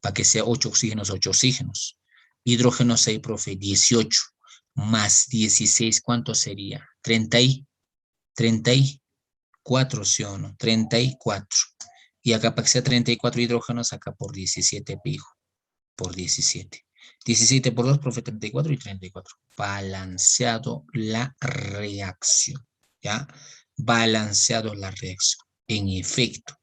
para que sea 8 oxígenos, 8 oxígenos. Hidrógeno 6, profe, 18 más 16, ¿cuánto sería? 34, ¿sí o no? 34. Y acá para que sea 34 hidrógenos, acá por 17, pijo. Por 17. 17 por 2, profe, 34 y 34. Balanceado la reacción. ¿Ya? Balanceado la reacción. En efecto.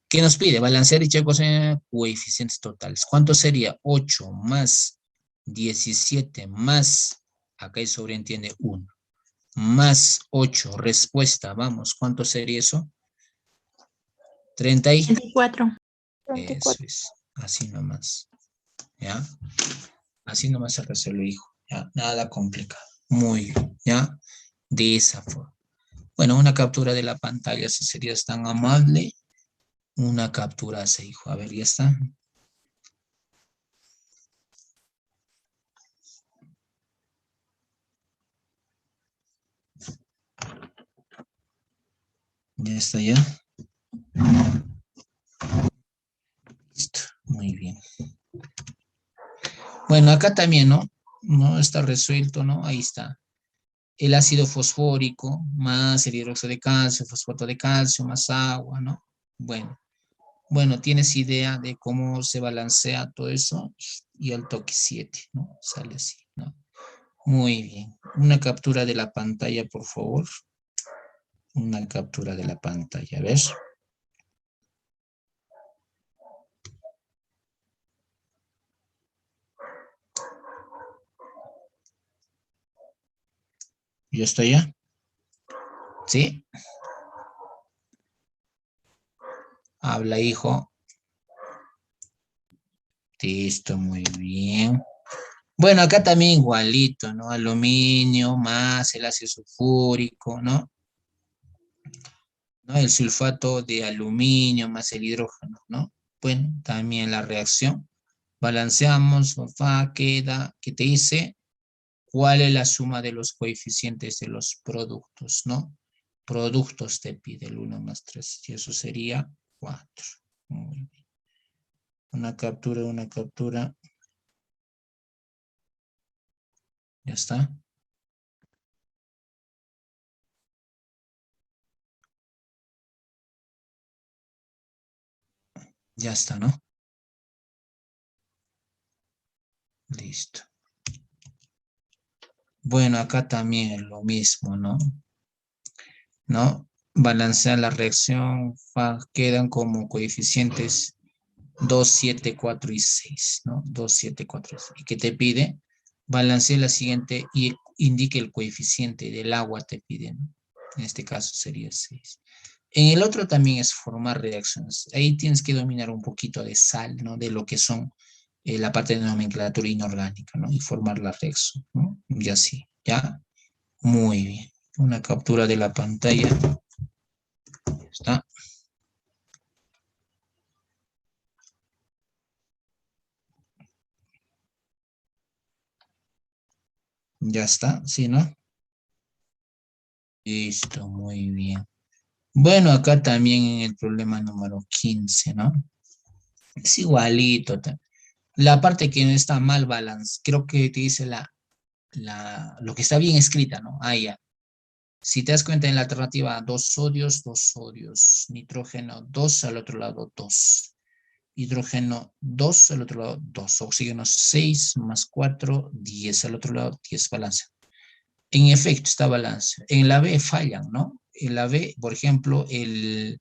¿Qué nos pide? Balancear dicha ecuación coeficientes totales. ¿Cuánto sería? 8 más 17 más, acá sobreentiende 1, más 8, respuesta, vamos, ¿cuánto sería eso? 30 y... 24. Eso es, así nomás, ¿ya? Así nomás acá se lo dijo, ¿ya? Nada complicado, muy bien, ¿ya? De esa forma. Bueno, una captura de la pantalla, si serías tan amable, una captura se dijo, a ver, ya está. Ya está, ya. Listo, muy bien. Bueno, acá también, ¿no? No está resuelto, ¿no? Ahí está. El ácido fosfórico más el hidróxido de calcio, fosfato de calcio, más agua, ¿no? Bueno, tienes idea de cómo se balancea todo eso y al toque 7, ¿no? Sale así, ¿no? Muy bien. Una captura de la pantalla, por favor. Una captura de la pantalla, a ver. ¿Yo estoy ya? ¿Sí? Habla, hijo. Listo, muy bien. Bueno, acá también igualito, ¿no? Aluminio más el ácido sulfúrico, ¿no? ¿No? El sulfato de aluminio más el hidrógeno, ¿no? Bueno, también la reacción. Balanceamos, queda, ¿qué te dice? ¿Cuál es la suma de los coeficientes de los productos, no? Productos te pide el 1 más 3, y eso sería 4. Muy bien. Una captura, una captura. Ya está. Ya está, ¿no? Listo. Bueno, acá también es lo mismo, ¿no? ¿No? Balancean la reacción, quedan como coeficientes 2, 7, 4 y 6, ¿no? 2, 7, 4 y 6. ¿Y qué te pide? Balancea la siguiente y indique el coeficiente del agua, te pide, ¿no? En este caso sería 6. En el otro también es formar reacciones. Ahí tienes que dominar un poquito de sal, ¿no? De lo que son la parte de nomenclatura inorgánica, ¿no? Y formar la reacción, ¿no? Y así, ¿ya? Muy bien. Una captura de la pantalla. ¿Está? Ya está, ¿sí, no? Listo, muy bien. Bueno, acá también en el problema número 15, ¿no? Es igualito. La parte que no está mal balance, creo que te dice lo que está bien escrita, ¿no? Ah, ya. Si te das cuenta en la alternativa, 2 sodios, nitrógeno 2, al otro lado 2. Hidrógeno 2, al otro lado 2. Oxígeno 6 más 4, 10, al otro lado 10, balance. En efecto, está balance. En la B fallan, ¿no? En la B, por ejemplo, el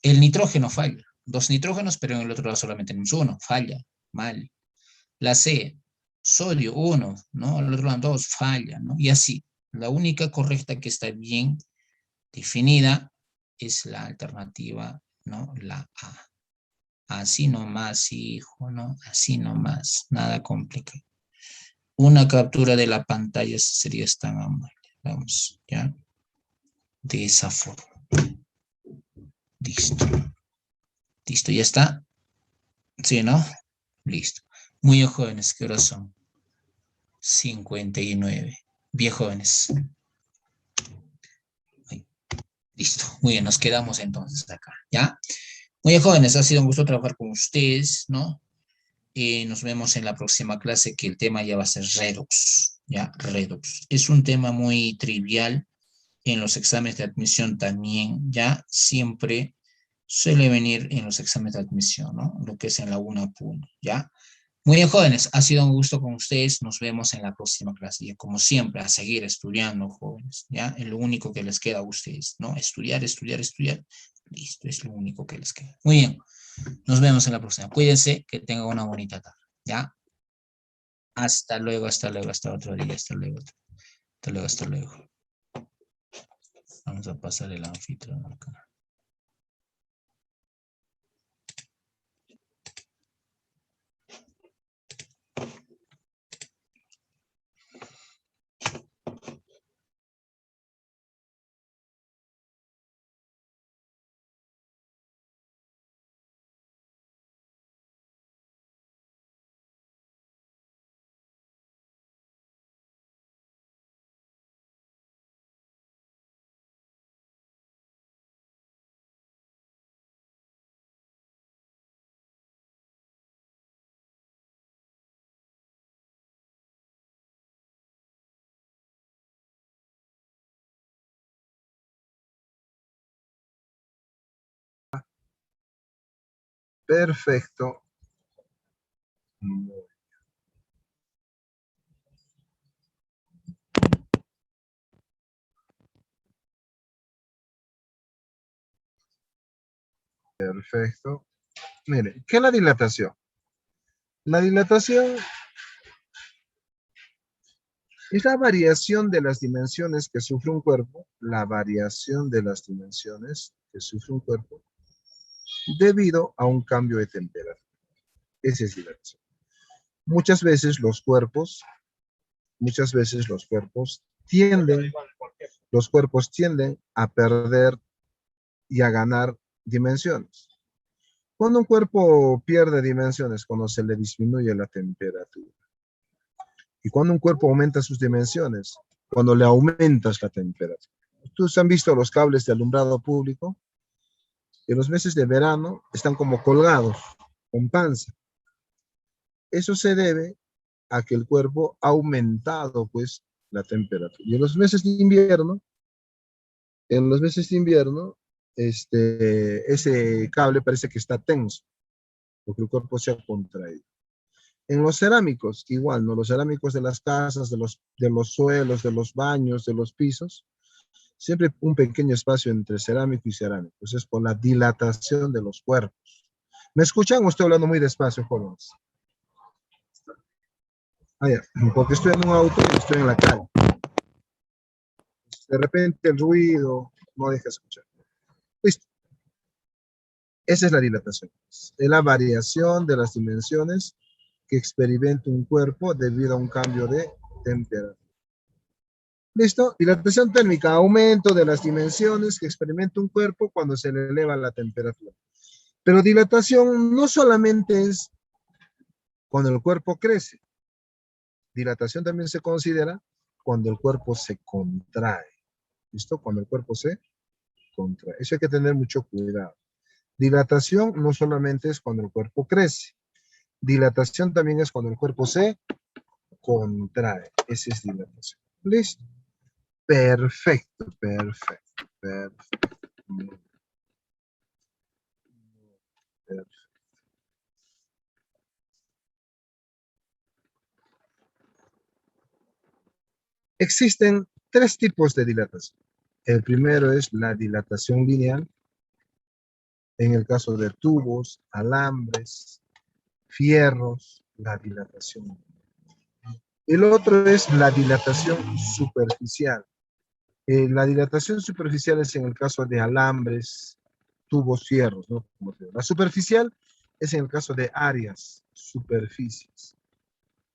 nitrógeno falla. 2 nitrógenos, pero en el otro lado solamente tenemos 1. Falla, mal. La C, sodio 1, ¿no? Al otro lado 2, falla, ¿no? Y así. La única correcta que está bien definida es la alternativa, ¿no? La A. Así nomás, hijo, ¿no? Así nomás. Nada complicado. Una captura de la pantalla sería tan amable. Vamos, ¿ya? De esa forma. Listo. Listo, ya está. ¿Sí, no? Listo. Muy bien, jóvenes, ¿qué horas son? 59. Bien, jóvenes. Listo. Muy bien, nos quedamos entonces acá, ¿ya? Muy bien, jóvenes, ha sido un gusto trabajar con ustedes, ¿no? Nos vemos en la próxima clase, que el tema ya va a ser redox, ya, redox. Es un tema muy trivial en los exámenes de admisión también, ya siempre suele venir en los exámenes de admisión, ¿no? Lo que es en la 1.1, ¿ya? Muy bien, jóvenes, ha sido un gusto con ustedes. Nos vemos en la próxima clase. Y como siempre, a seguir estudiando, jóvenes, ¿ya? Es lo único que les queda a ustedes, ¿no? Estudiar, estudiar, estudiar. Listo, es lo único que les queda. Muy bien, nos vemos en la próxima. Cuídense, que tengan una bonita tarde, ¿ya? Hasta luego, hasta luego, hasta otro día, hasta luego, hasta luego, hasta luego. Vamos a pasar el anfitrión acá. Perfecto. Perfecto. Mire, ¿qué es la dilatación? La dilatación es la variación de las dimensiones que sufre un cuerpo, la variación de las dimensiones que sufre un cuerpo debido a un cambio de temperatura. Esa es dilatación. Muchas veces los cuerpos tienden a perder y a ganar dimensiones. Cuando un cuerpo pierde dimensiones, cuando se le disminuye la temperatura. Y cuando un cuerpo aumenta sus dimensiones, cuando le aumentas la temperatura. ¿Ustedes han visto los cables de alumbrado público? En los meses de verano están como colgados, con panza. Eso se debe a que el cuerpo ha aumentado, pues, la temperatura. Y en los meses de invierno, ese cable parece que está tenso, porque el cuerpo se ha contraído. En los cerámicos, igual, ¿no? Los cerámicos de las casas, de los suelos, de los baños, de los pisos, siempre un pequeño espacio entre cerámico y cerámico. Eso es por la dilatación de los cuerpos. ¿Me escuchan o estoy hablando muy despacio, jóvenes? Ah, ya, porque estoy en un auto y estoy en la calle. De repente el ruido no deja escuchar. Listo. Esa es la dilatación. Es la variación de las dimensiones que experimenta un cuerpo debido a un cambio de temperatura. ¿Listo? Dilatación térmica, aumento de las dimensiones que experimenta un cuerpo cuando se le eleva la temperatura. Pero dilatación no solamente es cuando el cuerpo crece. Dilatación también se considera cuando el cuerpo se contrae. ¿Listo? Cuando el cuerpo se contrae. Eso hay que tener mucho cuidado. Dilatación no solamente es cuando el cuerpo crece. Dilatación también es cuando el cuerpo se contrae. Esa es dilatación. ¿Listo? Perfecto, perfecto, perfecto. Perfecto. Existen tres tipos de dilatación. El primero es la dilatación lineal, en el caso de tubos, alambres, fierros, la dilatación. El otro es la dilatación superficial. La dilatación superficial es en el caso de alambres, tubos, fierros, ¿no? La superficial es en el caso de áreas, superficies.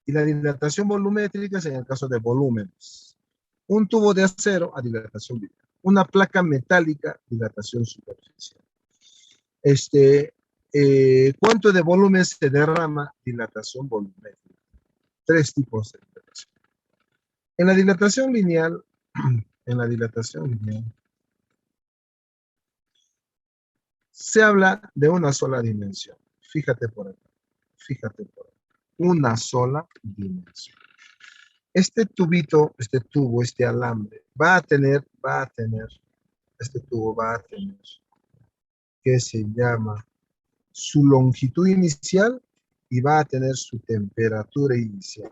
Y la dilatación volumétrica es en el caso de volúmenes. Un tubo de acero a dilatación lineal. Una placa metálica, dilatación superficial. ¿Cuánto de volumen se derrama? Dilatación volumétrica. Tres tipos de dilatación. En la dilatación lineal, se habla de una sola dimensión. Fíjate por acá. Fíjate por acá. una sola dimensión. Este tubito, este tubo, este alambre, este tubo va a tener, que se llama su longitud inicial y va a tener su temperatura inicial.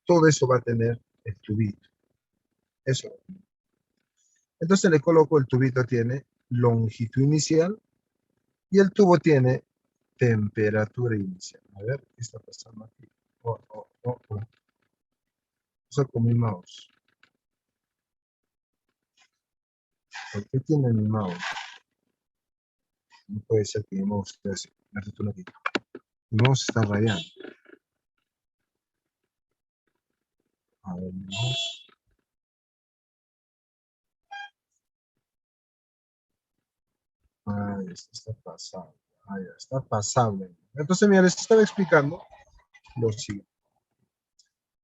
Todo eso va a tener el tubito. Eso. Entonces le coloco el tubito tiene longitud inicial y el tubo tiene temperatura inicial. A ver, ¿qué está pasando aquí? Saco mi mouse. ¿Por qué tiene mi mouse? No puede ser que mi mouse esté así. Mi mouse está rayando. A ver, mi mouse. Esto está pasable. Ya está pasable. Entonces, mira, les estaba explicando lo siguiente.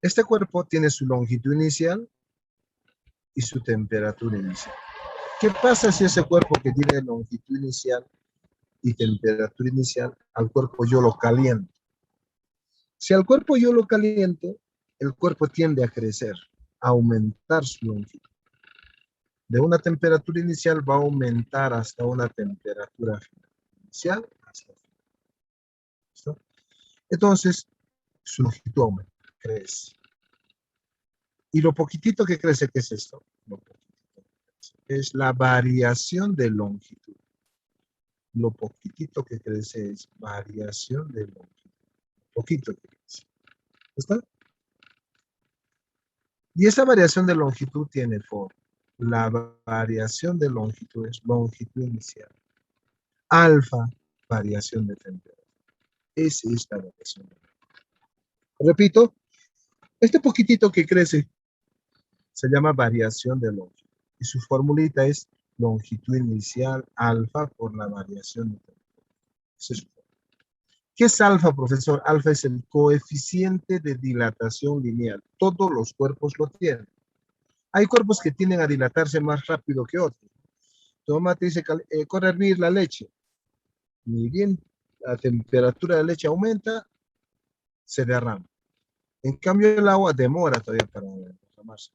Este cuerpo tiene su longitud inicial y su temperatura inicial. ¿Qué pasa si ese cuerpo que tiene longitud inicial y temperatura inicial, al cuerpo yo lo caliento? Si al cuerpo yo lo caliento, el cuerpo tiende a crecer, a aumentar su longitud. De una temperatura inicial va a aumentar hasta una temperatura final. Inicial hasta final. ¿Listo? Entonces, su longitud aumenta, crece. Y lo poquitito que crece, ¿qué es esto? Lo poquitito que crece. Es la variación de longitud. Lo poquitito que crece es variación de longitud. Poquito que crece. ¿Está? Y esa variación de longitud tiene forma. La variación de longitud es longitud inicial. Alfa, variación de temperatura. Esa es la variación de longitud. Repito, este poquitito que crece se llama variación de longitud. Y su formulita es longitud inicial alfa por la variación de temperatura. ¿Qué es alfa, profesor? Alfa es el coeficiente de dilatación lineal. Todos los cuerpos lo tienen. Hay cuerpos que tienden a dilatarse más rápido que otros. Tu mamá te dice, corre a hervir la leche. Ni bien la temperatura de la leche aumenta, se derrama. En cambio, el agua demora todavía para derramarse.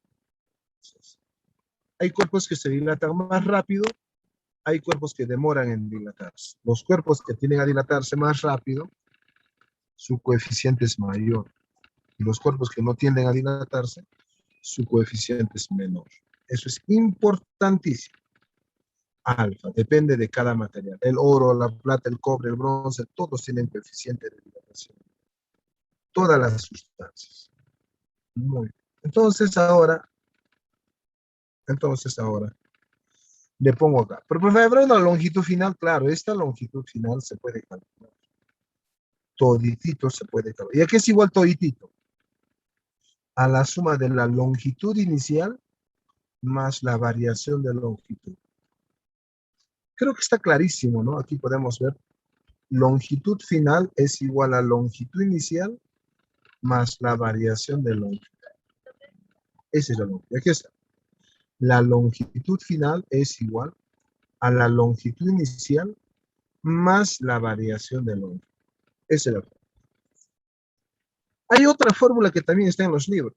Hay cuerpos que se dilatan más rápido, hay cuerpos que demoran en dilatarse. Los cuerpos que tienden a dilatarse más rápido, su coeficiente es mayor. Y los cuerpos que no tienden a dilatarse, su coeficiente es menor. Eso es importantísimo. Alfa, depende de cada material. El oro, la plata, el cobre, el bronce, todos tienen coeficiente de dilatación. Todas las sustancias. Muy bien. Entonces ahora, le pongo acá. Pero por favor, una longitud final, claro, esta longitud final se puede calcular. Toditito se puede calcular. ¿Y a qué es igual toditito? A la suma de la longitud inicial más la variación de longitud. Creo que está clarísimo, ¿no? Aquí podemos ver. Longitud final es igual a longitud inicial más la variación de longitud. Esa es la longitud. Aquí está. La longitud final es igual a la longitud inicial más la variación de longitud. Esa es la fórmula. Hay otra fórmula que también está en los libros.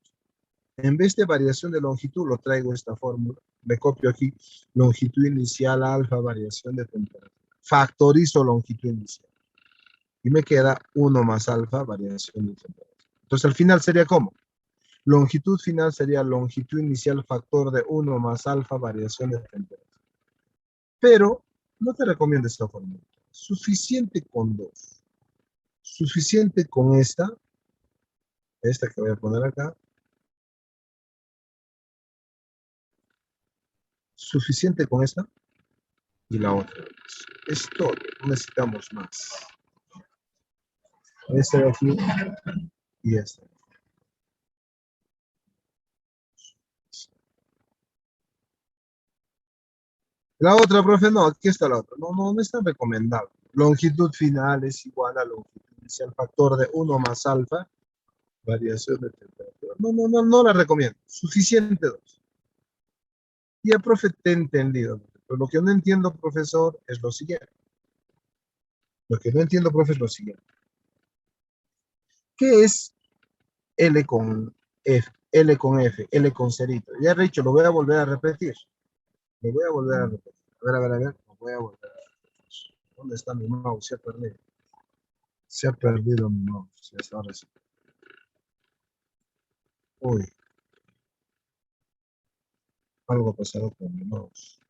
En vez de variación de longitud, lo traigo esta fórmula. Me copio aquí longitud inicial alfa, variación de temperatura. Factorizo longitud inicial. Y me queda 1 más alfa, variación de temperatura. Entonces, al final sería ¿cómo? Longitud final sería longitud inicial factor de 1 más alfa, variación de temperatura. Pero no te recomiendo esta fórmula. Suficiente con 2. Suficiente con esta que voy a poner acá. Suficiente con esta y la otra. Es todo. No necesitamos más. Esta de aquí y esta. La otra, profe, no, aquí está la otra. No está recomendable. Longitud final es igual a longitud inicial factor de 1 más alfa, variación de temperatura. No la recomiendo. Suficiente 2. Ya, profe, te he entendido. Pero lo que no entiendo, profesor, es lo siguiente. Lo que no entiendo, profe, es lo siguiente. ¿Qué es L con F? L con F, L con cerito. Ya he dicho, lo voy a volver a repetir. Lo voy a volver a repetir. A ver. Lo voy a volver a repetir. ¿Dónde está mi mouse? Se ha perdido. Se ha perdido mi mouse. Ahora sí. Uy, algo ha pasado con mi mouse.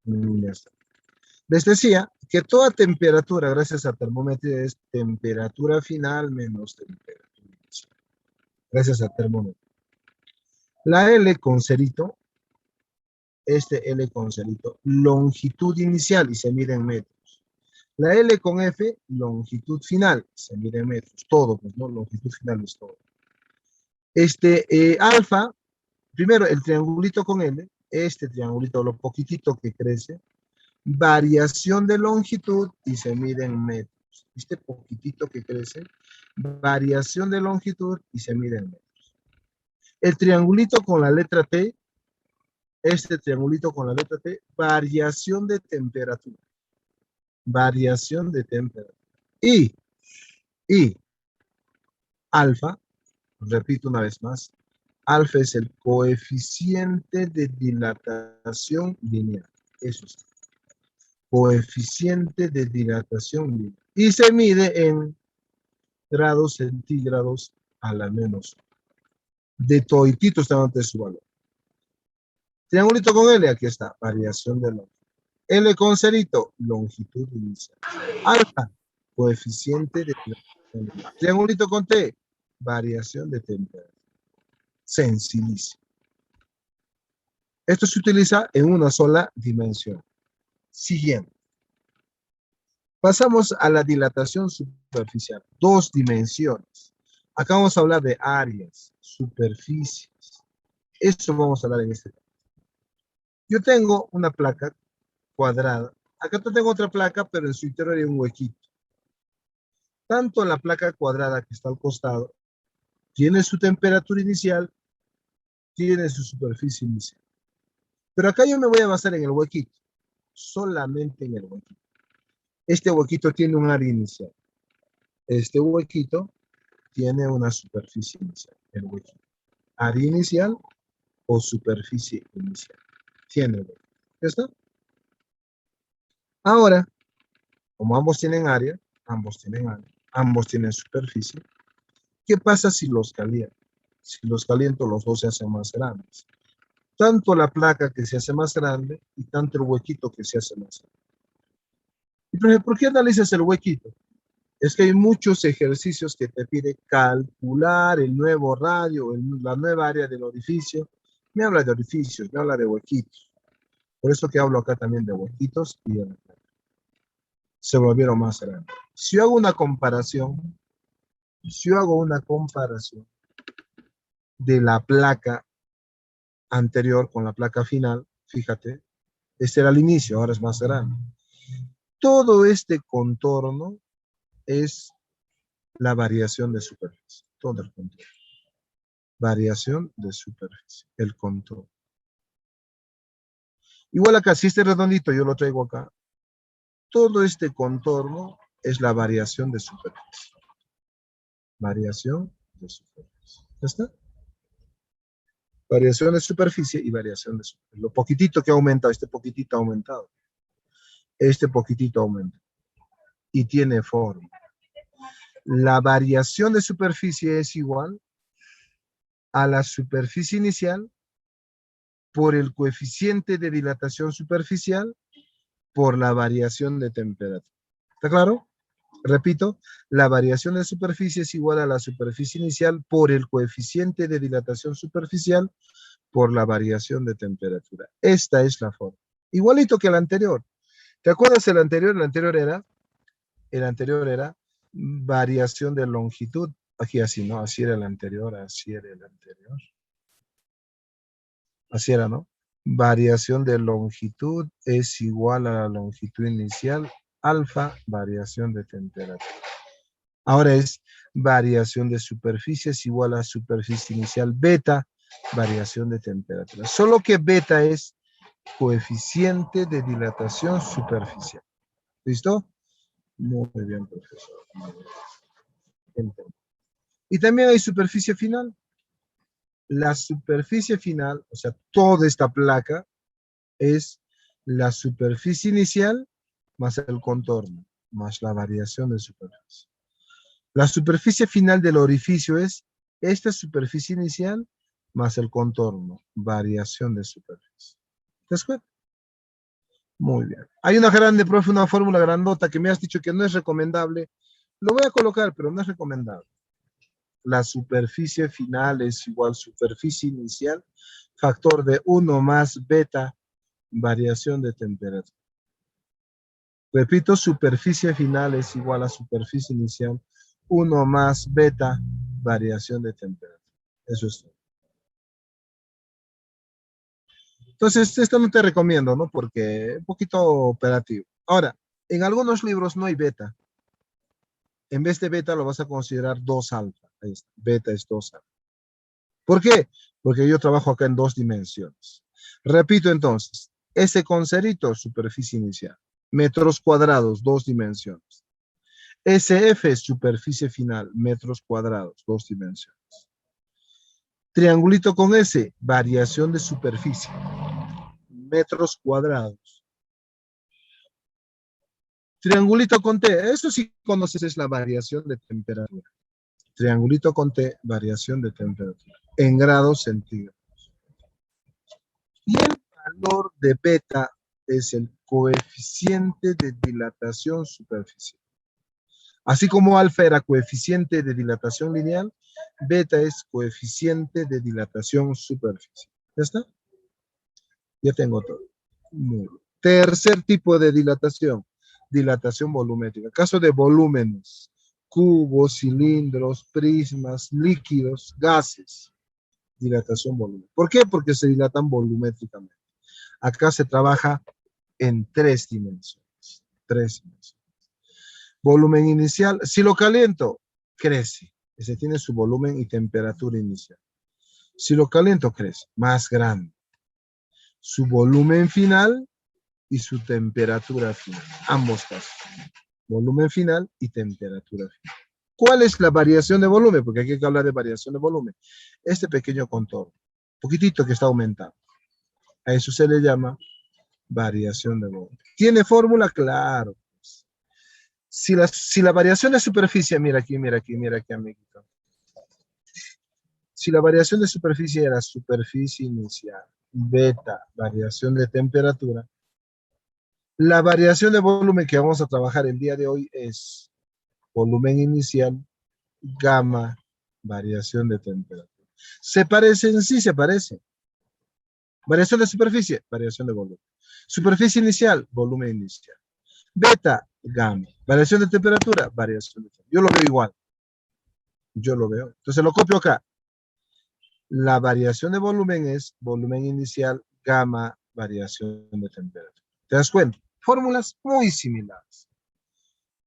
Ya está. Les decía que toda temperatura, gracias a termómetro, es temperatura final menos temperatura inicial. Gracias a termómetro. La L con cerito, L con cerito, longitud inicial y se mide en metros. La L con F, longitud final, se mide en metros. Todo, pues, ¿no? Longitud final es todo. Alfa, primero el triangulito con L, este triangulito, lo poquitito que crece, variación de longitud y se mide en metros. Este poquitito que crece, variación de longitud y se mide en metros. El triangulito con la letra T, este triangulito con la letra T, variación de temperatura. Variación de temperatura. Y alfa, repito una vez más, alfa es el coeficiente de dilatación lineal. Eso es. Coeficiente de dilatación lineal. Y se mide en grados centígrados a la menos. De toitito está ante su valor. Triangulito con L, aquí está, variación de longitud. L con cerito, longitud inicial. Alfa, coeficiente de dilatación lineal. Triangulito con T, variación de temperatura. Sencillísimo. Esto se utiliza en una sola dimensión. Siguiente. Pasamos a la dilatación superficial. Dos dimensiones. Acá vamos a hablar de áreas, superficies. Eso vamos a hablar en este tema. Yo tengo una placa cuadrada. Acá tengo otra placa, pero en su interior hay un huequito. Tanto la placa cuadrada que está al costado tiene su temperatura inicial, tiene su superficie inicial. Pero acá yo me voy a basar en el huequito, solamente en el huequito. Este huequito tiene un área inicial. Este huequito tiene una superficie inicial, el huequito. Área inicial o superficie inicial. Tiene el huequito. ¿Ya está? Ahora, como ambos tienen área, ambos tienen superficie, ¿qué pasa si los caliento? Si los caliento, los dos se hacen más grandes. Tanto la placa que se hace más grande y tanto el huequito que se hace más grande. ¿Y por qué analizas el huequito? Es que hay muchos ejercicios que te pide calcular el nuevo radio, la nueva área del orificio. Me habla de orificios, me habla de huequitos. Por eso que hablo acá también de huequitos y de la placa. Se volvieron más grandes. Si yo hago una comparación, de la placa anterior con la placa final, fíjate, este era el inicio, ahora es más grande. Todo este contorno es la variación de superficie, todo el contorno. Variación de superficie, el contorno. Igual acá, si este redondito yo lo traigo acá, todo este contorno es la variación de superficie. Variación de superficie. ¿Ya está? Variación de superficie y variación de superficie. Lo poquitito que ha aumentado, este poquitito ha aumentado. Este poquitito aumenta. Y tiene forma. La variación de superficie es igual a la superficie inicial por el coeficiente de dilatación superficial por la variación de temperatura. ¿Está claro? Repito, la variación de superficie es igual a la superficie inicial por el coeficiente de dilatación superficial por la variación de temperatura. Esta es la forma. Igualito que la anterior. ¿Te acuerdas el anterior? El anterior era variación de longitud. Aquí así, ¿no? Así era el anterior, así era el anterior. Así era, ¿no? Variación de longitud es igual a la longitud inicial, alfa, variación de temperatura. Ahora es variación de superficie es igual a superficie inicial, beta, variación de temperatura. Solo que beta es coeficiente de dilatación superficial. ¿Listo? Muy bien, profesor. Entendí. Y también hay superficie final. La superficie final, o sea, toda esta placa es la superficie inicial más el contorno, más la variación de superficie. La superficie final del orificio es esta superficie inicial más el contorno, variación de superficie. ¿Te das cuenta? Muy bien. Hay una grande, profe, una fórmula grandota que me has dicho que no es recomendable. Lo voy a colocar, pero no es recomendable. La superficie final es igual a superficie inicial, factor de 1 más beta, variación de temperatura. Repito, superficie final es igual a superficie inicial, 1 más beta, variación de temperatura. Eso es todo. Entonces, esto no te recomiendo, ¿no? Porque es un poquito operativo. Ahora, en algunos libros no hay beta. En vez de beta lo vas a considerar 2 alfa. Ahí está. Beta es 2 alfa. ¿Por qué? Porque yo trabajo acá en 2 dimensiones. Repito entonces, S con cerito, superficie inicial. Metros cuadrados, 2 dimensiones. SF, superficie final, metros cuadrados, 2 dimensiones. Triangulito con S, variación de superficie, metros cuadrados. Triangulito con T, eso sí conoces, es la variación de temperatura. Triangulito con T, variación de temperatura, en grados centígrados. Y el valor de beta es el coeficiente de dilatación superficial. Así como alfa era coeficiente de dilatación lineal, beta es coeficiente de dilatación superficial. ¿Ya está? Ya tengo todo. Muy bien. Tercer tipo de dilatación, dilatación volumétrica. Caso de volúmenes, cubos, cilindros, prismas, líquidos, gases. Dilatación volumétrica. ¿Por qué? Porque se dilatan volumétricamente. Acá se trabaja en 3 dimensiones. 3 dimensiones. Volumen inicial, si lo caliento, crece. Ese tiene su volumen y temperatura inicial. Si lo caliento, crece, más grande. Su volumen final y su temperatura final. Ambos casos. Volumen final y temperatura final. ¿Cuál es la variación de volumen? Porque aquí hay que hablar de variación de volumen. Este pequeño contorno, poquitito que está aumentando. A eso se le llama variación de volumen. ¿Tiene fórmula? Claro. Si la variación de superficie, mira aquí, amiguito. Si la variación de superficie era superficie inicial, beta, variación de temperatura, la variación de volumen que vamos a trabajar el día de hoy es volumen inicial, gamma, variación de temperatura. ¿Se parecen? Sí, se parecen. Variación de superficie, variación de volumen. Superficie inicial, volumen inicial. Beta, gamma. Variación de temperatura, variación de temperatura. Yo lo veo igual. Yo lo veo. Entonces lo copio acá. La variación de volumen es volumen inicial, gamma, variación de temperatura. ¿Te das cuenta? Fórmulas muy similares.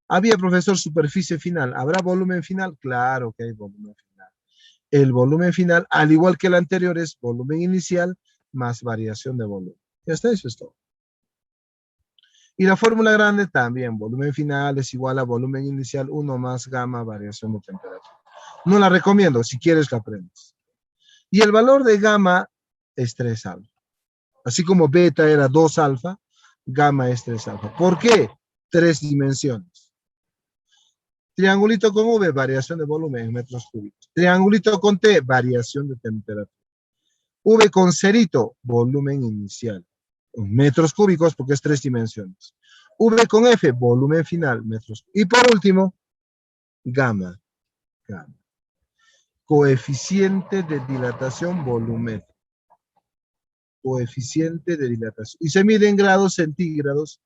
Había, profesor, superficie final. ¿Habrá volumen final? Claro que hay volumen final. El volumen final, al igual que el anterior, es volumen inicial más variación de volumen. Ya está, eso es todo. Y la fórmula grande también, volumen final es igual a volumen inicial 1 más gamma, variación de temperatura. No la recomiendo, si quieres la aprendes. Y el valor de gamma es 3 alfa. Así como beta era 2 alfa, gamma es 3 alfa. ¿Por qué? 3 dimensiones. Triangulito con V, variación de volumen en metros cúbicos. Triangulito con T, variación de temperatura. V con cerito, volumen inicial. En metros cúbicos porque es 3 dimensiones. V con F, volumen final, metros. Y por último, gamma. Gamma. Coeficiente de dilatación volumétrica. Coeficiente de dilatación. Y se mide en grados centígrados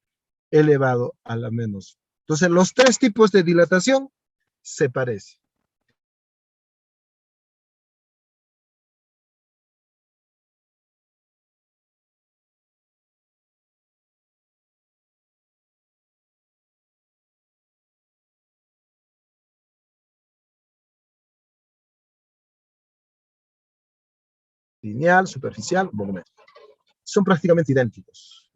elevado a la menos. Entonces, los 3 tipos de dilatación se parecen. Lineal, superficial, volumétrico. Son prácticamente idénticos.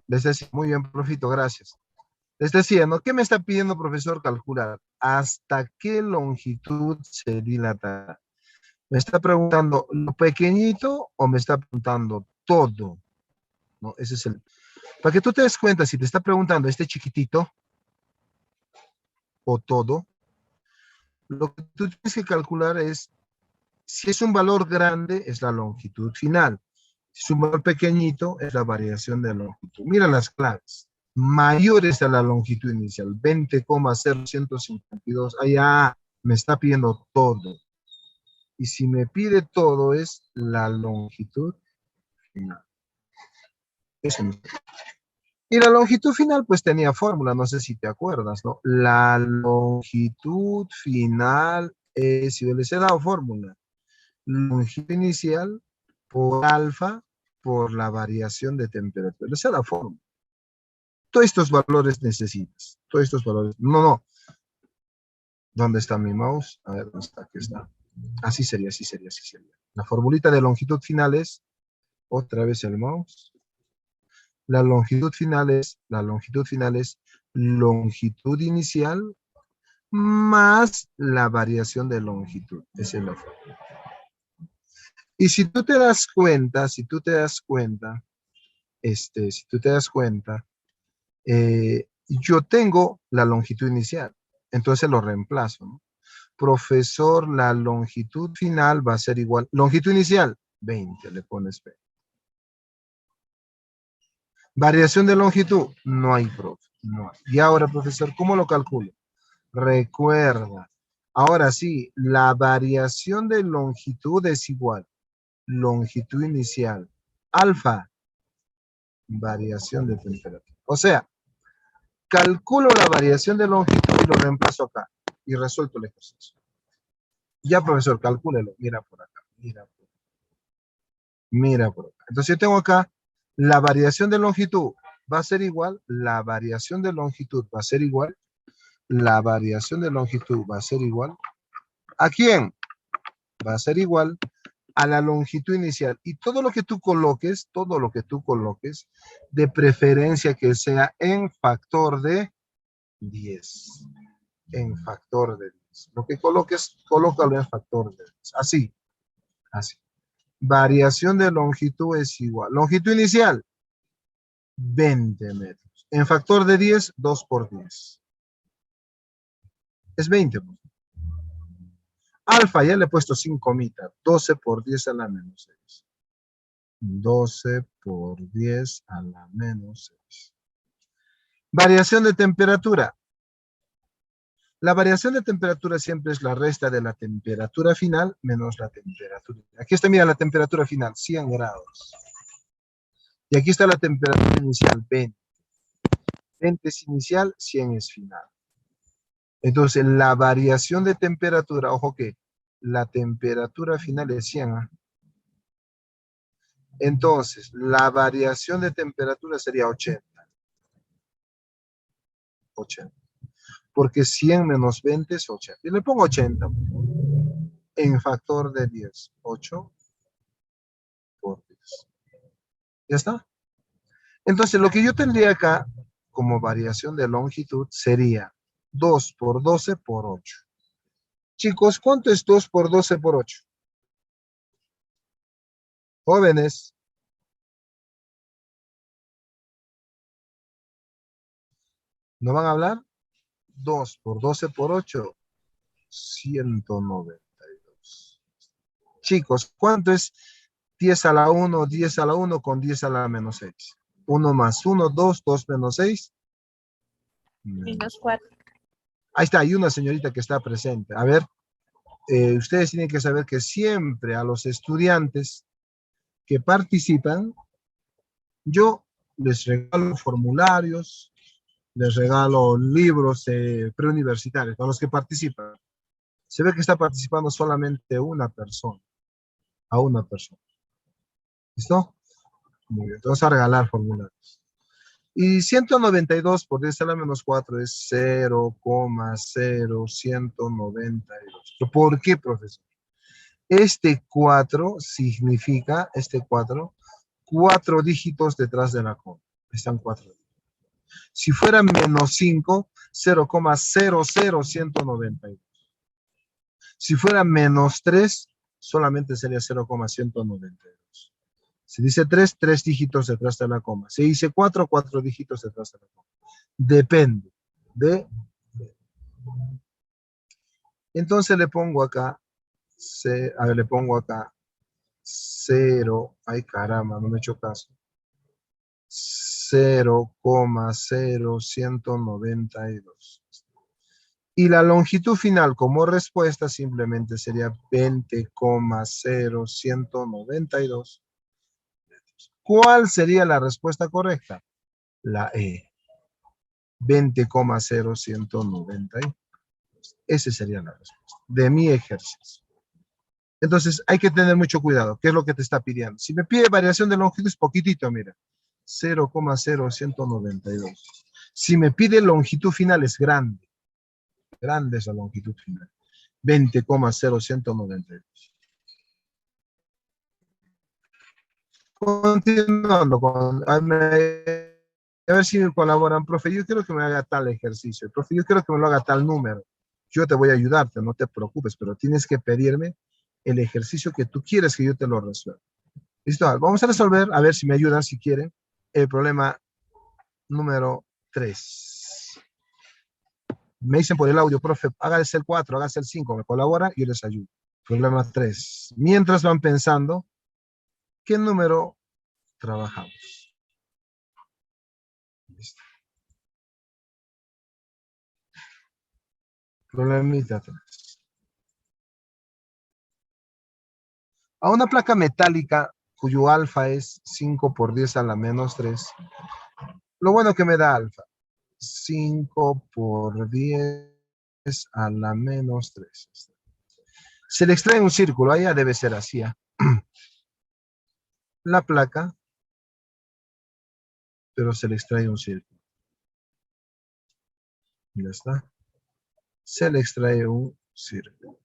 les decía, muy bien, profito, gracias. Les decía, ¿no? ¿Qué me está pidiendo, profesor? Calcular. ¿Hasta qué longitud se dilata? ¿Me está preguntando lo pequeñito o me está preguntando todo? ¿No? Ese es el... Para que tú te des cuenta, si te está preguntando este chiquitito o todo, lo que tú tienes que calcular es, si es un valor grande, es la longitud final. Si es un valor pequeñito, es la variación de longitud. Mira las claves. Mayores a la longitud inicial, 20,0152. Allá me está pidiendo todo. Y si me pide todo, es la longitud final. Eso no. Y la longitud final, pues tenía fórmula, no sé si te acuerdas, ¿no? La longitud final es, yo les he dado fórmula, longitud inicial por alfa por la variación de temperatura. Les he dado fórmula. Todos estos valores necesitas. Todos estos valores. No, no. ¿Dónde está mi mouse? A ver, ¿dónde está? Aquí está. Así sería, así sería, así sería. La formulita de longitud final es, otra vez el mouse. La longitud final es longitud inicial más la variación de longitud. Esa es la fórmula. Y si tú te das cuenta, si tú te das cuenta, yo tengo la longitud inicial, entonces lo reemplazo, ¿no? Profesor, la longitud final va a ser igual, longitud inicial, 20, le pones 20. Variación de longitud, no hay, profe, no hay. Y ahora, profesor, ¿cómo lo calculo? Recuerda, ahora sí, la variación de longitud es igual, longitud inicial, alfa, variación de temperatura. O sea, calculo la variación de longitud y lo reemplazo acá. Y resuelto el ejercicio. Ya, profesor, calcúlelo. Mira por acá. Mira por acá. Mira por acá. Entonces yo tengo acá la variación de longitud. Va a ser igual. La variación de longitud va a ser igual. La variación de longitud va a ser igual. ¿A quién? Va a ser igual a la longitud inicial. Y todo lo que tú coloques, de preferencia que sea en factor de 10. En factor de 10. Lo que coloques, colócalo en factor de 10. Así, así. Variación de longitud es igual. Longitud inicial, 20 metros. En factor de 10, 2 por 10. Es 20. Alfa, ya le he puesto 5 mitas. 12 por 10 a la menos 6. 12 por 10 a la menos 6. Variación de temperatura. La variación de temperatura siempre es la resta de la temperatura final menos la temperatura. Aquí está, mira, la temperatura final, 100 grados. Y aquí está la temperatura inicial, 20. 20 es inicial, 100 es final. Entonces, la variación de temperatura, ojo que la temperatura final es 100. ¿Eh? Entonces, la variación de temperatura sería 80. 80. Porque 100 menos 20 es 80. Y le pongo 80. En factor de 10. 8 por 10. ¿Ya está? Entonces, lo que yo tendría acá como variación de longitud sería 2 por 12 por 8. Chicos, ¿cuánto es 2 por 12 por 8? Jóvenes, ¿no van a hablar? 2 por 12 por 8, 192. Chicos, ¿cuánto es 10 a la 1, 10 a la 1 con 10 a la menos 6? 1 más 1, 2, 2 menos 6. Menos 4. Ahí está, hay una señorita que está presente. A ver, ustedes tienen que saber que siempre a los estudiantes que participan, yo les regalo formularios, les regalo libros preuniversitarios a los que participan. Se ve que está participando solamente una persona, a una persona. ¿Listo? Muy bien, te vas a regalar formularios. Y 192 por 10 a la menos 4 es 0,0192. ¿Por qué, profesor? Este 4 significa, 4 dígitos detrás de la coma. Están 4 dígitos. Si fuera menos 5, 0,00192. Si fuera menos 3, solamente sería 0,192. Si dice 3, 3 dígitos detrás de la coma. Si dice 4, 4 dígitos detrás de la coma. Depende de... Entonces le pongo acá, a ver, le pongo acá 0, ay caramba, no me he hecho caso. 0,0192. Y la longitud final como respuesta simplemente sería 20,0192. ¿Cuál sería la respuesta correcta? La E. 20,0192. Esa sería la respuesta de mi ejercicio. Entonces hay que tener mucho cuidado. ¿Qué es lo que te está pidiendo? Si me pide variación de longitud es poquitito, mira. 0,0192. Si me pide longitud final es grande. Grande esa longitud final. 20,0192. Continuando a ver si me colaboran, profe, yo quiero que me haga tal ejercicio, profe, yo quiero que me lo haga tal número. Yo te voy a ayudarte, no te preocupes, pero tienes que pedirme el ejercicio que tú quieres que yo te lo resuelva. Listo, vamos a resolver, a ver si me ayudan, si quieren, el problema número 3. Me dicen por el audio, profe, hágase el 4, hágase el 5, me colabora y yo les ayudo. Problema 3. Mientras van pensando, ¿qué número trabajamos? Listo. Problemita 3. A una placa metálica cuyo alfa es 5 por 10 a la menos 3, lo bueno que me da alfa, 5 por 10 a la menos 3. Se le extrae un círculo, ahí ya debe ser así. La placa, pero se le extrae un círculo. Ya está. Se le extrae un círculo.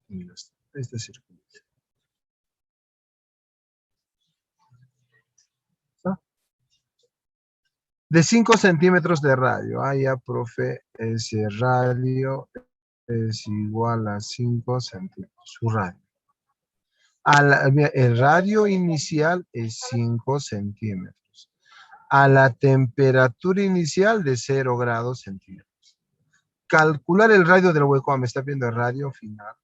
Ya está. Este círculo. ¿Está? De 5 centímetros de radio. Ah, ya, profe, ese radio es igual a 5 centímetros. Su radio. El radio inicial es 5 centímetros. A la temperatura inicial de 0 grados centígrados. Calcular el radio del hueco. Ah, me está viendo el radio final.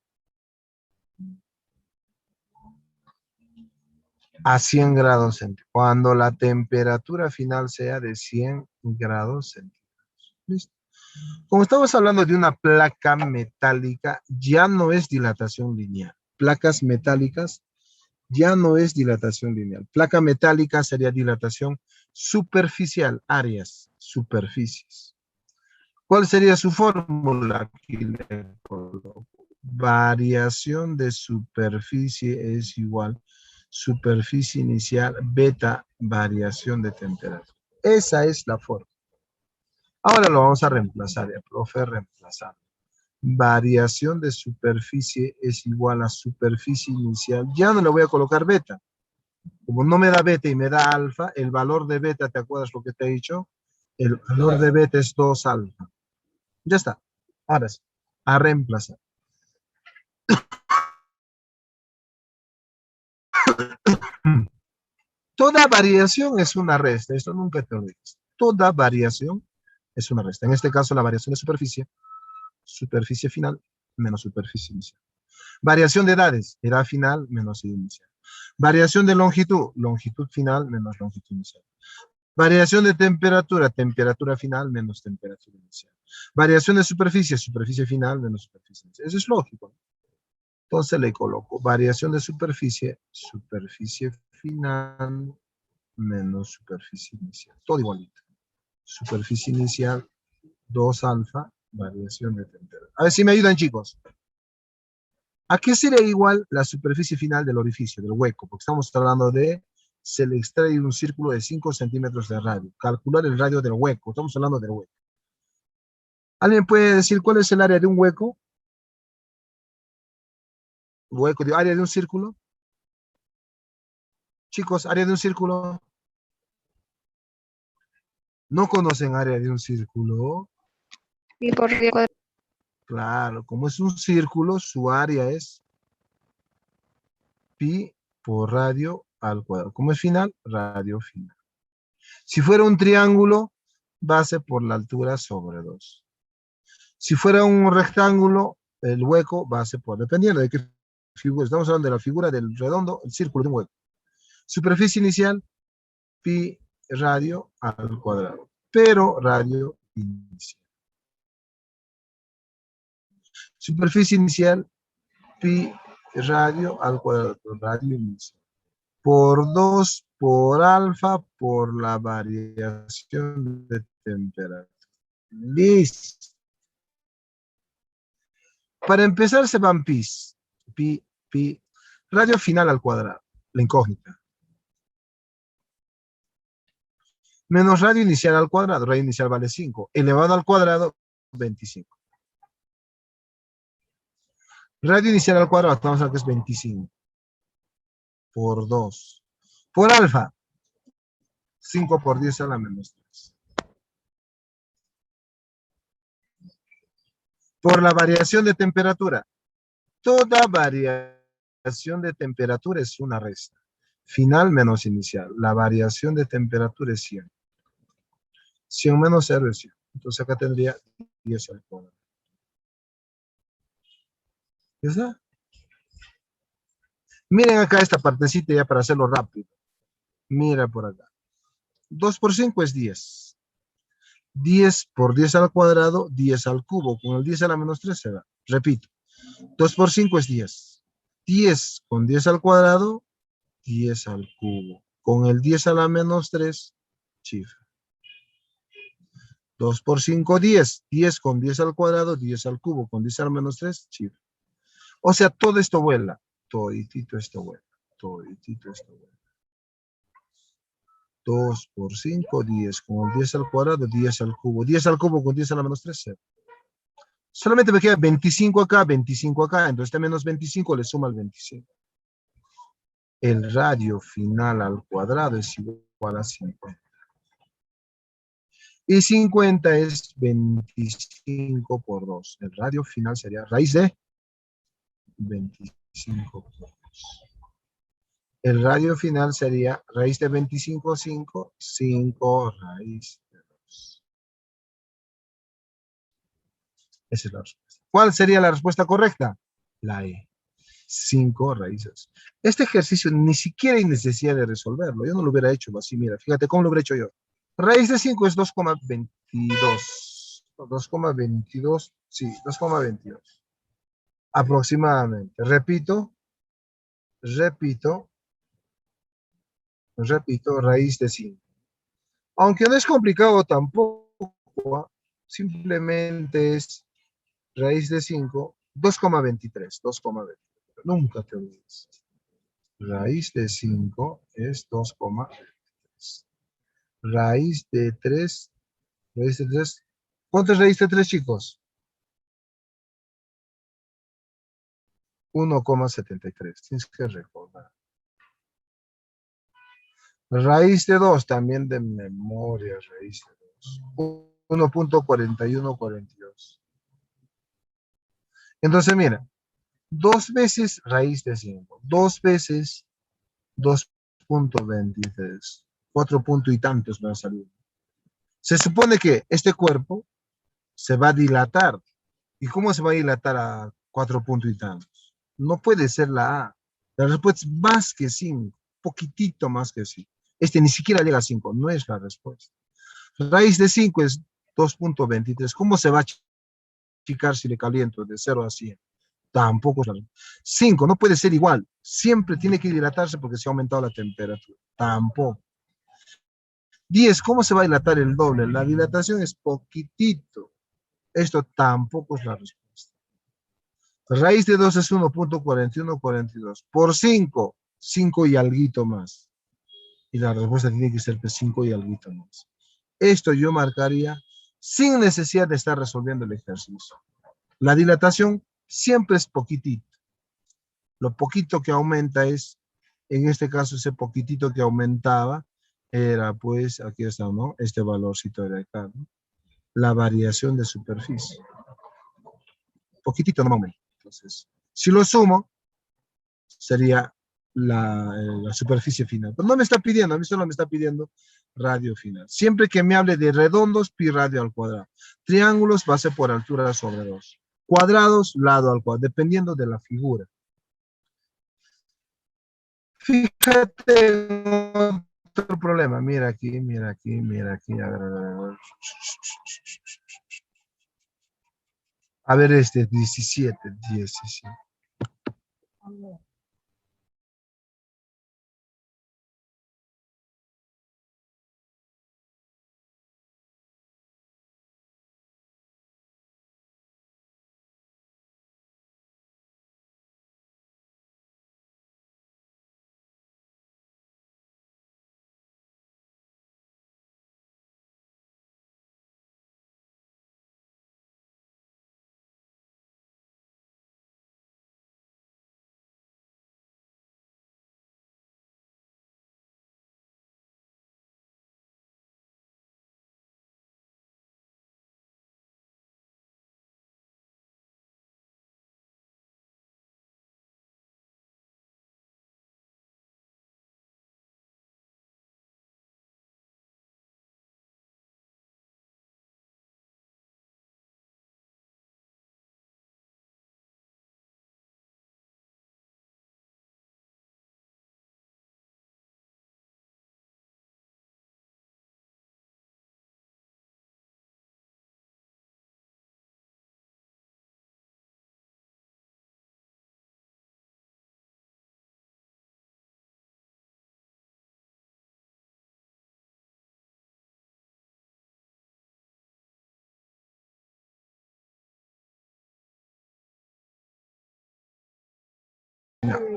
A 100 grados centígrados. Cuando la temperatura final sea de 100 grados centígrados. ¿Listo? Como estamos hablando de una placa metálica, ya no es dilatación lineal. Placas metálicas ya no es dilatación lineal. Placa metálica sería dilatación superficial, áreas, superficies. ¿Cuál sería su fórmula? Aquí le coloco. Variación de superficie es igual superficie inicial beta variación de temperatura. Esa es la fórmula. Ahora lo vamos a reemplazar, ya, profe, reemplazar. Variación de superficie es igual a superficie inicial. Ya no le voy a colocar beta. Como no me da beta y me da alfa, el valor de beta, ¿te acuerdas lo que te he dicho? El valor de beta es 2 alfa. Ya está. Ahora sí, a reemplazar. Toda variación es una resta. Esto nunca te olvides. Toda variación es una resta. En este caso, la variación de superficie final menos superficie inicial. Variación de edades, edad final menos edad inicial. Variación de longitud, longitud final menos longitud inicial. Variación de temperatura, temperatura final menos temperatura inicial. Variación de superficie, superficie final menos superficie inicial. Eso es lógico, ¿no? Entonces le coloco variación de superficie, superficie final menos superficie inicial. Todo igualito. Superficie inicial, 2 alfa, variación de temperatura. A ver si me ayudan, chicos. ¿A qué sería igual la superficie final del orificio, del hueco? Porque estamos hablando de, se le extrae un círculo de 5 centímetros de radio. Calcular el radio del hueco. Estamos hablando del hueco. ¿Alguien puede decir cuál es el área de un hueco? Hueco, área de un círculo. Chicos, área de un círculo. ¿No conocen área de un círculo? Pi por radio cuadrado. Claro, como es un círculo, su área es pi por radio al cuadrado. ¿Cómo es final? Radio final. Si fuera un triángulo, base por la altura sobre 2. Si fuera un rectángulo, el hueco base por, dependiendo de qué figura. Estamos hablando de la figura del redondo, el círculo de un hueco. Superficie inicial, pi radio al cuadrado. Pero radio inicial. Superficie inicial, pi radio al cuadrado. Radio inicial. Por 2 por alfa por la variación de temperatura. Listo. Para empezar se van pis. Pi, pi. Radio final al cuadrado. La incógnita. Menos radio inicial al cuadrado. Radio inicial vale 5. Elevado al cuadrado, 25. Radio inicial al cuadrado, estamos a que es 25. Por 2. Por alfa. 5 por 10 a la menos 3. Por la variación de temperatura. Toda variación de temperatura es una resta. Final menos inicial. La variación de temperatura es 100. 100 menos 0 es 100. Entonces acá tendría 10 al cuadrado. ¿Ya está? Miren acá esta partecita ya para hacerlo rápido. Mira por acá. 2 por 5 es 10. 10 por 10 al cuadrado, 10 al cubo. Con el 10 a la menos 3 se da. Repito. 2 por 5 es 10. 10 con 10 al cuadrado, 10 al cubo. Con el 10 a la menos 3, chifra. 2 por 5, 10. 10 con 10 al cuadrado, 10 al cubo. Con 10 a la menos 3, chifra. O sea, todo esto vuela. Toditito esto vuela. Toditito esto vuela. 2 por 5, 10. Con el 10 al cuadrado, 10 al cubo. 10 al cubo con 10 a la menos 3, 0. Solamente me queda 25 acá, 25 acá. Entonces este menos 25 le suma al 25. El radio final al cuadrado es igual a 50. Y 50 es 25 por 2. El radio final sería raíz de 25 por 2. El radio final sería raíz de 25, 5, 5 raíz de 2. Esa es la respuesta. ¿Cuál sería la respuesta correcta? La E. 5 raíces. Este ejercicio ni siquiera hay necesidad de resolverlo. Yo no lo hubiera hecho así. Mira, fíjate cómo lo hubiera hecho yo. Raíz de 5 es 2,22. 2,22. Sí, 2,22. Aproximadamente. Repito, raíz de 5. Aunque no es complicado tampoco, simplemente es raíz de 5, 2,23. 2,23. Nunca te olvides. Raíz de 5 es 2,23. Raíz de 3. Raíz de 3. ¿Cuánto es raíz de 3, chicos? 1,73. Tienes que recordar. Raíz de 2, también de memoria, raíz de 2. 1,4142. Entonces, mira, 2 veces raíz de 5. 2 veces 2,23. 4 puntos y tantos van a salir. Se supone que este cuerpo se va a dilatar. ¿Y cómo se va a dilatar a 4 puntos y tantos? No puede ser la A. La respuesta es más que 5. Poquitito más que 5. Este ni siquiera llega a 5. No es la respuesta. Raíz de 5 es 2,23. ¿Cómo se va a achicar si le caliento de 0 a 100? Tampoco es la respuesta. 5 no puede ser igual. Siempre tiene que dilatarse porque se ha aumentado la temperatura. Tampoco. 10, ¿cómo se va a dilatar el doble? La dilatación es poquitito. Esto tampoco es la respuesta. Raíz de 2 es 1,4142. Por 5, 5 y alguito más. Y la respuesta tiene que ser 5 y alguito más. Esto yo marcaría sin necesidad de estar resolviendo el ejercicio. La dilatación siempre es poquitito. Lo poquito que aumenta es, en este caso, ese poquitito que aumentaba Era pues, aquí está, ¿no? Este valorcito de acá, ¿no? La variación de superficie. Poquitito, no aumenta. Entonces, si lo sumo, sería la superficie final. Pero no me está pidiendo, a mí solo me está pidiendo radio final. Siempre que me hable de redondos, pi radio al cuadrado. Triángulos, base por altura sobre 2. Cuadrados, lado al cuadrado, dependiendo de la figura. Fíjate otro problema. Mira aquí, mira aquí, mira aquí. A ver este, 17.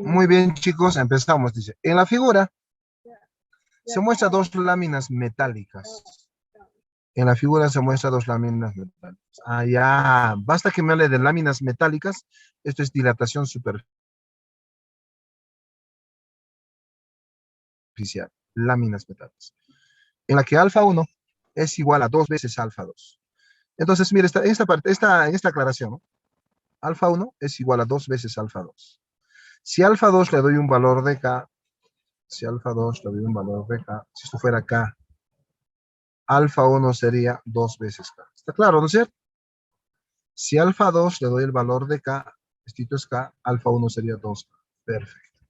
Muy bien, chicos, empezamos. Dice, en la figura se muestra dos láminas metálicas. En la figura se muestra dos láminas metálicas. Ah, ya. Basta que me hable de láminas metálicas. Esto es dilatación superficial. Láminas metálicas. En la que alfa 1 es igual a 2 veces alfa 2. Entonces, mire, esta aclaración, ¿no? Alfa 1 es igual a 2 veces alfa 2. Si alfa 2 le doy un valor de K, si alfa 2 le doy un valor de K, si esto fuera K, alfa 1 sería 2 veces K. ¿Está claro, no es cierto? Si alfa 2 le doy el valor de K, esto es K, alfa 1 sería 2K. Perfecto.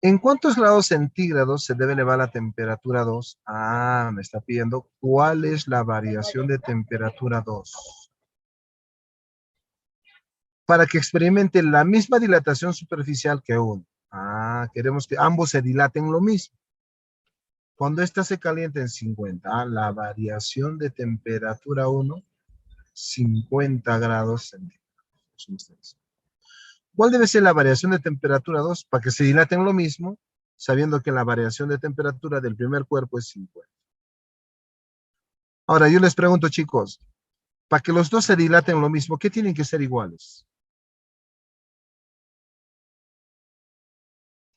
¿En cuántos grados centígrados se debe elevar la temperatura 2? Ah, me está pidiendo cuál es la variación de temperatura 2. Para que experimente la misma dilatación superficial que 1. Ah, queremos que ambos se dilaten lo mismo. Cuando ésta se calienta en 50, la variación de temperatura 1, 50 grados centígrados. ¿Cuál debe ser la variación de temperatura 2? Para que se dilaten lo mismo, sabiendo que la variación de temperatura del primer cuerpo es 50. Ahora, yo les pregunto, chicos, para que los dos se dilaten lo mismo, ¿qué tienen que ser iguales?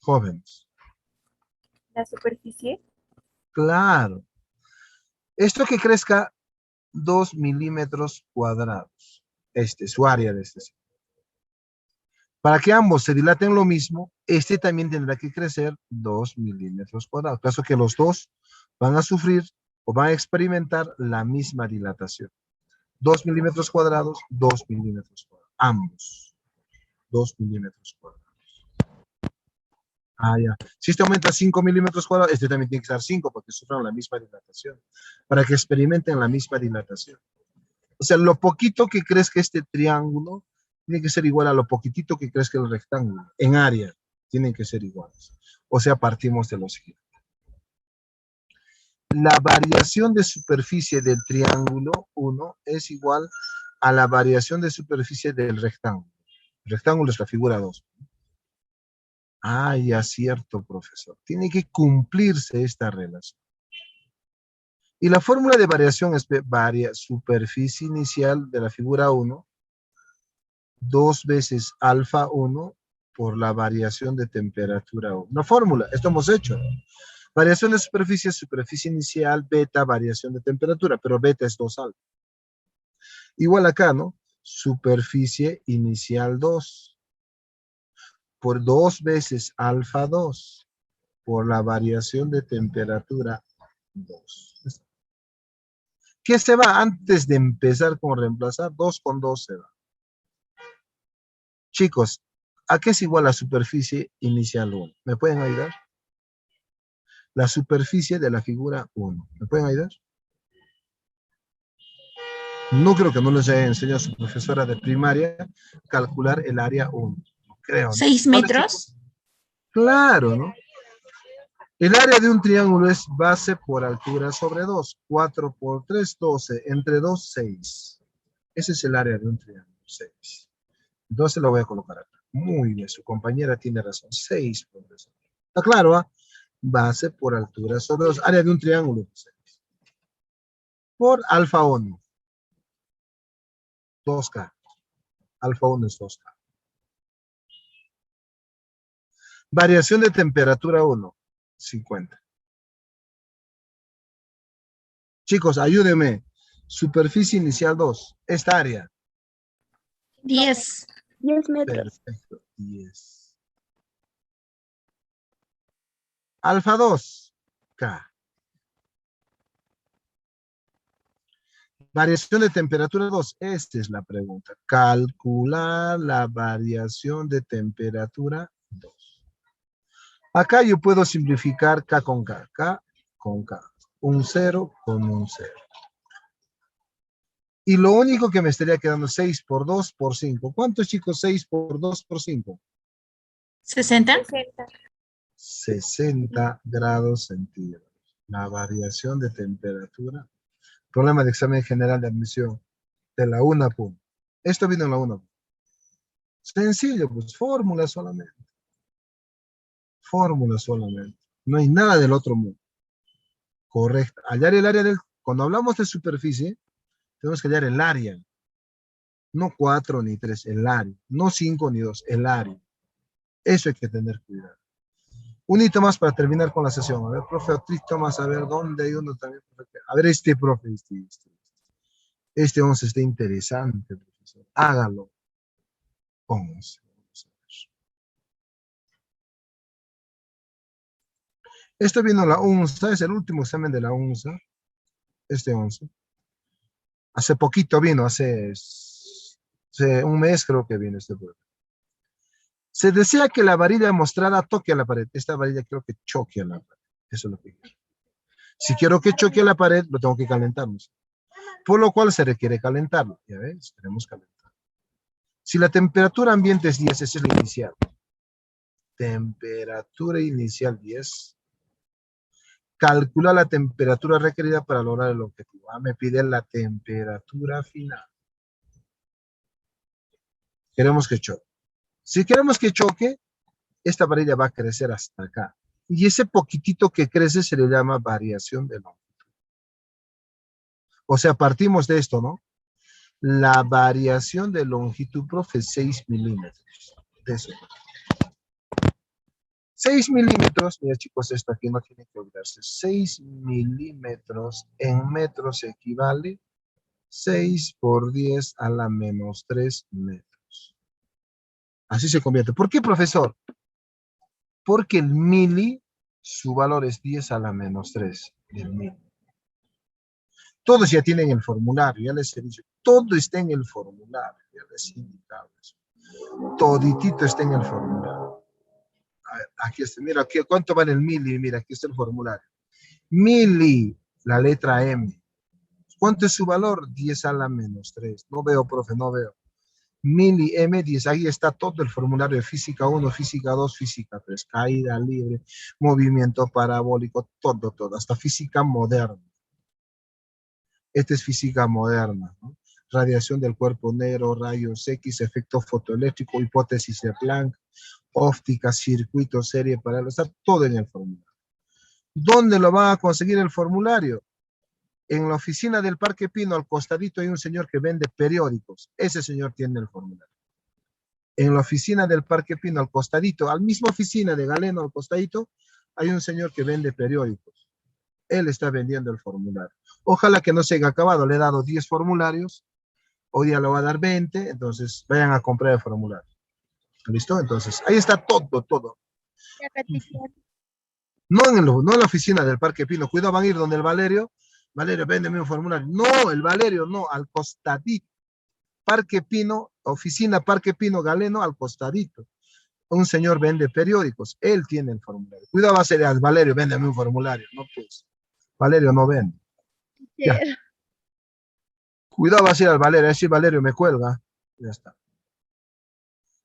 Jóvenes. La superficie. Claro. Esto que crezca 2 milímetros cuadrados. Su área de este. Para que ambos se dilaten lo mismo, este también tendrá que crecer 2 milímetros cuadrados. Caso que los dos van a sufrir o van a experimentar la misma dilatación. 2 milímetros cuadrados, 2 milímetros cuadrados. Ambos. 2 milímetros cuadrados. Ah, ya. Si este aumenta 5 milímetros cuadrados, este también tiene que estar 5 porque sufran la misma dilatación. Para que experimenten la misma dilatación. O sea, lo poquito que crezca este triángulo tiene que ser igual a lo poquitito que crezca el rectángulo. En área, tienen que ser iguales. O sea, partimos de lo siguiente. La variación de superficie del triángulo 1 es igual a la variación de superficie del rectángulo. El rectángulo es la figura 2. Ah, ya cierto, profesor. Tiene que cumplirse esta relación. Y la fórmula de variación es superficie inicial de la figura 1, 2 veces alfa 1 por la variación de temperatura 1. Una fórmula, esto hemos hecho. Variación de superficie, superficie inicial, beta, variación de temperatura, pero beta es 2 alfa. Igual acá, ¿no? Superficie inicial 2 por 2 veces alfa 2 por la variación de temperatura 2. ¿Qué se va antes de empezar con reemplazar? 2 con 2 se va. Chicos, ¿a qué es igual la superficie inicial 1? ¿Me pueden ayudar? La superficie de la figura 1. ¿Me pueden ayudar? No creo que no les haya enseñado a su profesora de primaria calcular el área 1. No creo, ¿no? 6 ¿Cuál es su- metros. Claro, ¿no? El área de un triángulo es base por altura sobre 2. 4 por 3, 12. Entre 2, 6. Ese es el área de un triángulo, 6. Entonces lo voy a colocar acá. Muy bien, su compañera tiene razón. 6 por 3. ¿Está claro? ¿Ah? Base por altura sobre 2. Área de un triángulo, 6. Por alfa 1. 2K. Alfa 1 es 2K. Variación de temperatura 1. 50. Chicos, ayúdenme. Superficie inicial 2. Esta área. 10. 10 metros. Perfecto. 10. Alfa 2. K. Variación de temperatura 2. Esta es la pregunta. Calcular la variación de temperatura 2. Acá yo puedo simplificar K con K. K con K. Un 0 con un 0. Y lo único que me estaría quedando 6 por 2 por 5. ¿Cuántos, chicos? 6 por 2 por 5. 60. 60. 60 grados centígrados. La variación de temperatura. Problema de examen general de admisión de la UNAPU. Esto vino en la UNAPU. Sencillo, pues fórmula solamente. Fórmula solamente. No hay nada del otro mundo. Correcto. Hallar el área del... Cuando hablamos de superficie, tenemos que hallar el área. No 4 ni 3, el área. No 5 ni 2, el área. Eso hay que tener cuidado. Un hito más para terminar con la sesión. A ver, profe, otro hito más, a ver, ¿dónde hay uno también? A ver, profe, este 11 está interesante, profesor. Hágalo. Pónganse. Esto vino la UNSA, es el último examen de la UNSA. Este 11. Hace poquito vino, hace un mes creo que vino este problema. Se desea que la varilla mostrada toque a la pared. Esta varilla quiero que choque a la pared. Eso es lo que quiero. Si quiero que choque a la pared, lo tengo que calentar. Por lo cual se requiere calentarlo. Ya ves, queremos calentar. Si la temperatura ambiente es 10, esa es la inicial. Temperatura inicial 10. Calcula la temperatura requerida para lograr el objetivo. Me pide la temperatura final. Queremos que choque. Si queremos que choque, esta varilla va a crecer hasta acá. Y ese poquitito que crece se le llama variación de longitud. O sea, partimos de esto, ¿no? La variación de longitud, profe, 6 milímetros. De eso. 6 milímetros, mira chicos, esto aquí no tiene que olvidarse. 6 milímetros en metros equivale 6 por 10 a la menos 3 metros. Así se convierte. ¿Por qué, profesor? Porque el mili, su valor es 10 a la menos 3 del mili. Todos ya tienen el formulario, ya les he dicho. Todo está en el formulario, ya les he indicado eso. Toditito está en el formulario. A ver, aquí está, mira, aquí, ¿cuánto vale el mili? Mira, aquí está el formulario. Mili, la letra M. ¿Cuánto es su valor? 10 a la menos 3. No veo, profe, no veo. Mili M10, ahí está todo el formulario de física 1, física 2, física 3. Caída libre, movimiento parabólico, todo, hasta física moderna. Esta es física moderna, ¿no? Radiación del cuerpo negro, rayos X, efecto fotoeléctrico, hipótesis de Planck, óptica, circuito, serie paralela, está todo en el formulario. ¿Dónde lo van a conseguir el formulario? En la oficina del Parque Pino, al costadito hay un señor que vende periódicos. Ese señor tiene el formulario. En la oficina del Parque Pino, al costadito, al misma oficina de Galeno, al costadito, Hay un señor que vende periódicos. Él está vendiendo el formulario. Ojalá que no se haya acabado. Le he dado 10 formularios. Hoy día le va a dar 20. Entonces, vayan a comprar el formulario. ¿Listo? Entonces, ahí está todo. No en la oficina del Parque Pino. Cuidado, van a ir donde el Valerio. Valerio, véndeme un formulario. No, el Valerio no, al costadito. Parque Pino, oficina Parque Pino Galeno, al costadito. Un señor vende periódicos. Él tiene el formulario. Cuidado, va a ser al Valerio, véndeme un formulario. No, pues. Valerio no vende. Ya. Cuidado, va a ser al Valerio. Así Valerio me cuelga. Ya está.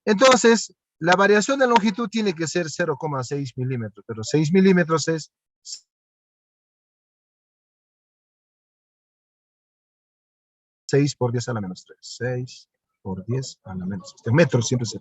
Entonces, la variación de longitud tiene que ser 0,6 milímetros, pero 6 milímetros es 6 por 10 a la menos 3. 6 por 10 a la menos 3. Metros siempre se